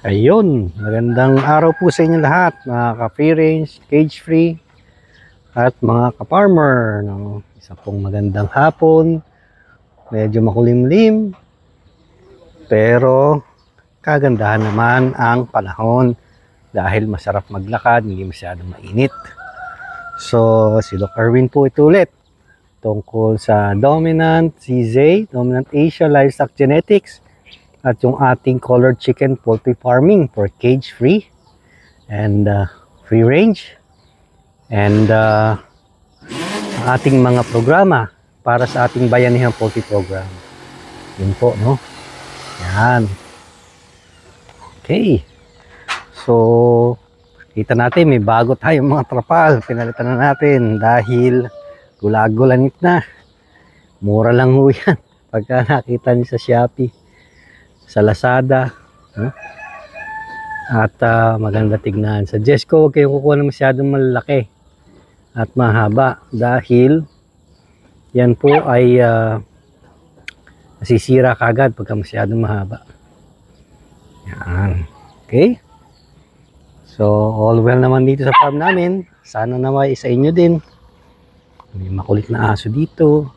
Ayun, magandang araw po sa inyo lahat, mga ka-free range, cage free, at mga ka-farmer. No? Isa pong magandang hapon, medyo makulimlim, pero kagandahan naman ang panahon dahil masarap maglakad, hindi masyadong mainit. So, si Doc Erwin po ito ulit tungkol sa Dominant CZ, Dominant Asia Livestock Genetics, at yung ating colored chicken poultry farming for cage free and free range, and ating mga programa para sa ating bayanihan poultry program. Yun po, no? Yan. Okay. So, kita natin may bago tayong mga trapal. Pinalitan na natin dahil gulag-gulanit na. Mura lang ho yan pagka nakita niyo sa Shopee, sa Lazada, at maganda tignan. Suggest ko huwag kayong kukuha na masyadong malalaki at mahaba dahil yan po ay nasisira kagad pagka masyadong mahaba. Yan. Okay, so all well naman dito sa farm namin. Sana naman sa inyo din. May makulit na aso dito,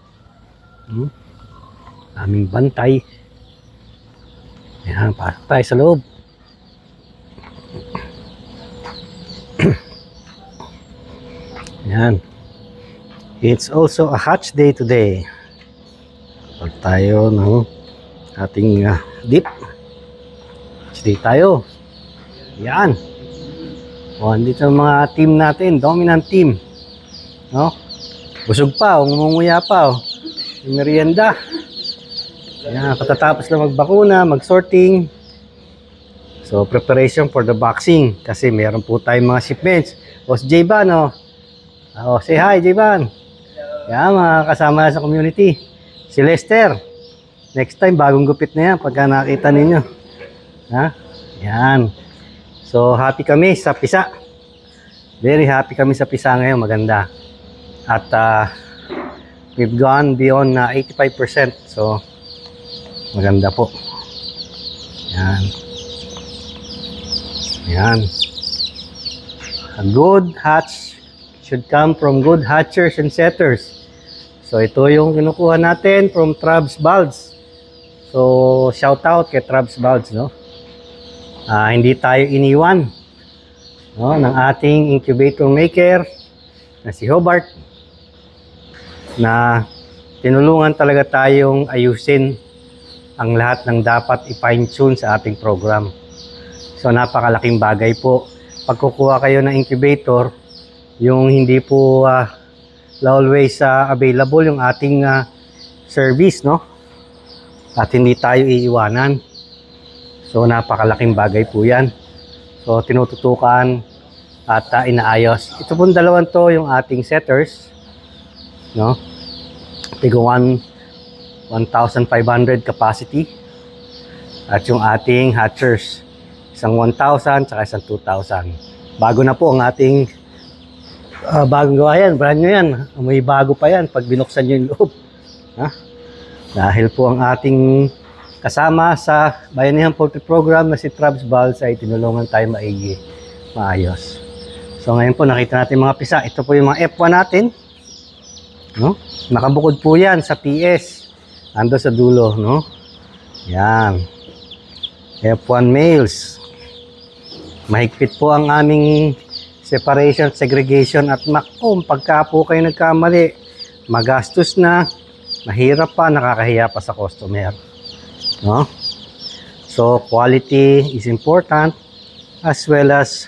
aming bantay. Yan, pasok tayo sa loob. Yan. It's also a hatch day today. Pag tayo ng ating dip. Hatch day tayo. Yan. O, andito ang mga team natin. Dominant team. No? Busog pa. Umunguya pa. Yung merienda. Yan, patatapos na magbakuna, mag-sorting. So, preparation for the boxing. Kasi meron po tayong mga shipments. O, si J-Ban, oh. Oh, say hi, J-Ban. Yan, mga kasama sa community. Si Lester. Next time, bagong gupit na yan pagka nakita ninyo. Ha? Yan. So, happy kami sa pisa. Very happy kami sa pisa ngayon. Maganda. At, we've gone beyond 85%. So, maganda po. Yan. Yan. A good hatch should come from good hatchers and setters. So, ito yung kinukuha natin from Trabs Balds. So, shout out kay Trabs Balds, no? Hindi tayo iniwan, no, ng ating incubator maker na si Hobart, na tinulungan talaga tayong ayusin ang lahat ng dapat i-fine-tune sa ating program. So, napakalaking bagay po. Pag kukuha kayo ng incubator, yung hindi po always available yung ating service, no? At hindi tayo iiwanan. So, napakalaking bagay po yan. So, tinututukan at inaayos. Ito pong dalawang to yung ating setters, no? Tigo 1,500 capacity, at yung ating hatchers isang 1,000 tsaka isang 2,000. Bago na po ang ating bagong gawa yan, brand new yan, may bago pa yan pag binuksan nyo yung loob, ha? Dahil po ang ating kasama sa Bayanihan Poultry Program na si Trabs Balds ay tinulungan tayo maayos. So ngayon po nakita natin mga pisa. Ito po yung mga F1 natin, no? Nakabukod po yan sa PS. Ando sa dulo, no? Yan. F1 males. Mahigpit po ang aming separation, segregation, at makom, pagka po kayo nagkamali, magastos na, mahirap pa, nakakahiya pa sa customer. No? So, quality is important as well as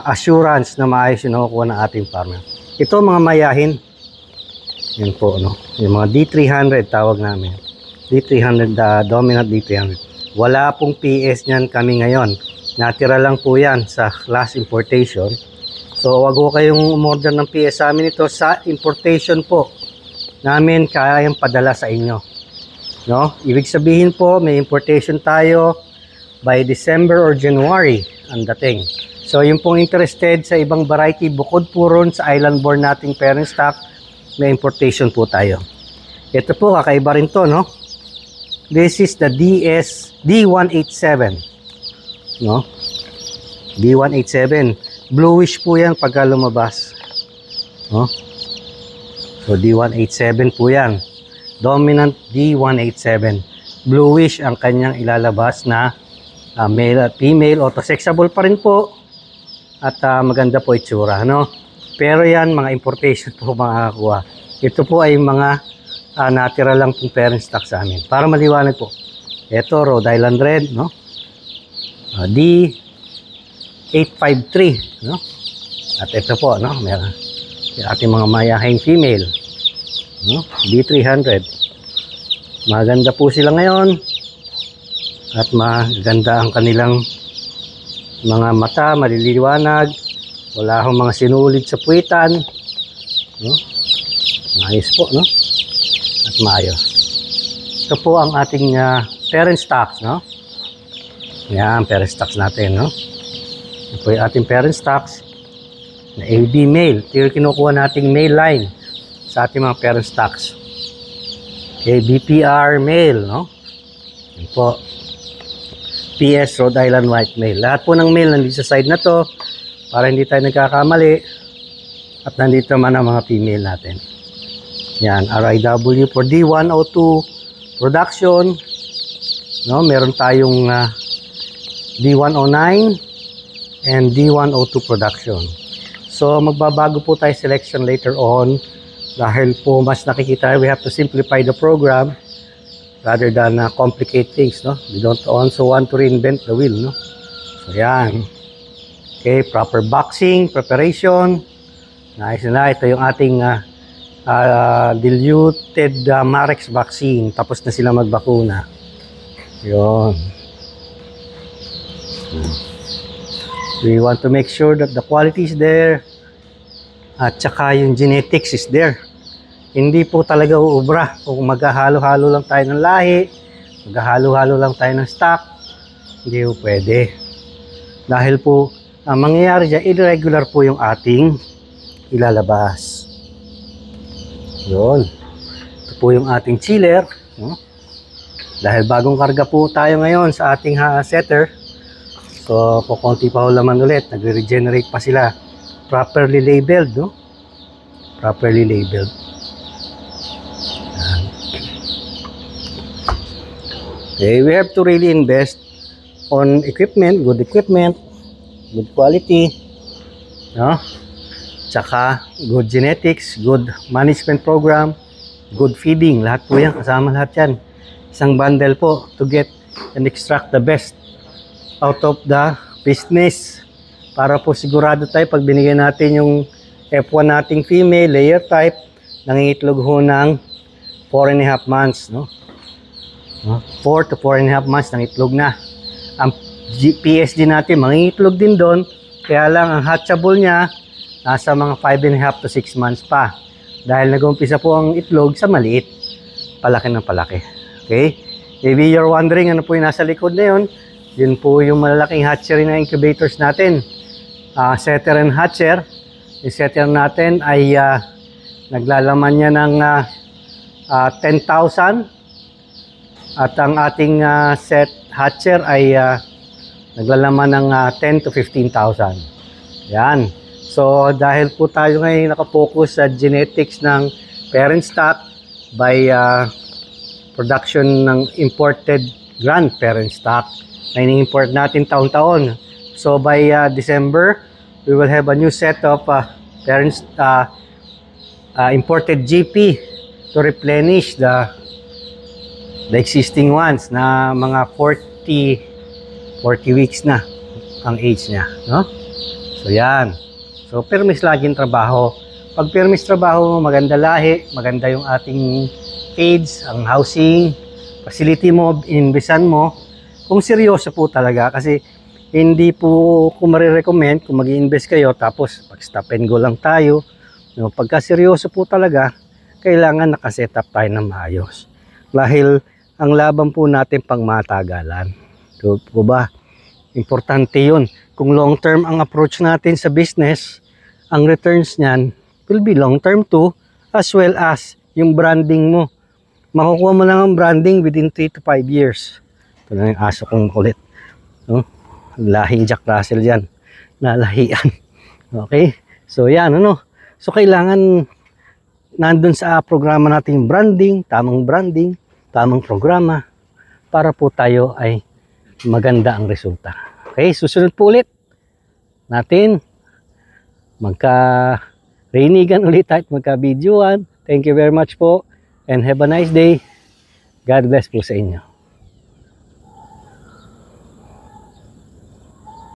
assurance na maayos yung nakukuha ng ating farmer. Ito mga mayahin. Yan po, no? Yung mga D300 tawag namin. D300, Dominant D300. Wala pong PS niyan kami ngayon. Natira lang po yan sa last importation. So, wag ko kayong umorder ng PS sa amin. Ito sa importation po namin kayang padala sa inyo. No? Ibig sabihin po, may importation tayo by December or January ang dating. So, yung pong interested sa ibang variety, bukod po ron sa island born nating parent stock, may importation po tayo. Ito po, kakaiba rin to, no? This is the D187. no? D187. Bluish po yan pagka lumabas. No? So, D187 po yan. Dominant D187. Bluish ang kanyang ilalabas na male at female. Auto-sexable pa rin po. At maganda po itsura, no? Pero yan, mga importation po makakakuha. Ito po ay mga natural lang pong parent stock sa amin. Para maliwanag po. Ito, Rhode Island Red, no? D853, no? At ito po, no? Meron yung ating mga mayahing female, no? D300. Maganda po sila ngayon. At maganda ang kanilang mga mata, maliliwanag. Wala akong mga sinulit sa puwitan, no? Maayos po, no? At maayos. Ito po ang ating parent stocks, no? Yan, parent stocks natin, no? Ito po yung ating parent stocks na AB male. Ito yung kinukuha nating male line sa ating mga parent stocks. ABPR male, no? Yan po. PS Rhode Island White male. Lahat po ng male nandito sa side na to para hindi tayo nagkakamali. At nandito naman ang mga female natin. Yan, RIW for D102 production. No, meron tayong D109 and D102 production. So, magbabago po tayo selection later on dahil po mas nakikita we have to simplify the program rather than complicate things, no? We don't also want to reinvent the wheel, no? So, yan. Okay, proper boxing, preparation. Nice na. Ito yung ating diluted Marex vaccine. Tapos na sila magbakuna. Yun. We want to make sure that the quality is there. At saka yung genetics is there. Hindi po talaga uubra kung maghahalo-halo lang tayo ng lahi, maghahalo-halo lang tayo ng stock. Hindi po pwede. Dahil po, ang mangyayari dyan, irregular po yung ating ilalabas. Yun. Ito po yung ating chiller. No? Dahil bagong karga po tayo ngayon sa ating setter. So, kukunti pa ho laman ulit. Nagre-regenerate pa sila. Properly labeled, no? Properly labeled. Okay, we have to really invest on equipment, good quality, no? Tsaka good genetics, good management program, good feeding, lahat po yan, kasama lahat yan. Isang bundle po to get and extract the best out of the business. Para po sigurado tayo pag binigyan natin yung F1 nating female layer type, nangingitlog ho ng 4.5 months, no? 4 to 4.5 months ng itlog na. Ang PSD natin, mangingitlog din doon. Kaya lang, ang hatchable niya, nasa mga 5.5 to 6 months pa. Dahil nag-umpisa po ang itlog sa maliit. Palaki ng palaki. Okay? Maybe you're wondering, ano po yung nasa likod na yun? Yun po yung malalaking hatchery na incubators natin. Setter and hatcher. Yung setter natin ay naglalaman niya ng 10,000. At ang ating set hatcher ay naglalaman ng 10 to 15,000. Yan. So, dahil po tayo ngayon nakapokus sa genetics ng parent stock by production ng imported grandparent stock na ini-import natin taon-taon. So, by December, we will have a new set of parents imported GP to replenish the existing ones na mga 40 weeks na ang age niya, no? So yan. So permis laging trabaho. Pag permis trabaho, maganda lahi, maganda yung ating feeds, ang housing, facility mo, inimbesan mo. Kung seryoso po talaga, kasi hindi po ko marirecommend kung mag-i-invest kayo tapos pag stop and go lang tayo. No, pagka seryoso po talaga, kailangan nakaset up tayo ng maayos. Dahil ang laban po natin pang matagalan. So, po ba? Importante yun. Kung long term ang approach natin sa business, ang returns niyan will be long term too, as well as yung branding mo. Makukuha mo lang ang branding within 3 to 5 years. Ito na yung aso kong kulit. No? lahing Jack Russell yan, nalahian. Okay, so yan, ano, so kailangan nandun sa programa natin branding, tamang programa para po tayo ay maganda ang resulta. Okay, susunod po ulit natin magka-rainigan ulit at magka-videoan. Thank you very much po and have a nice day. God bless po sa inyo.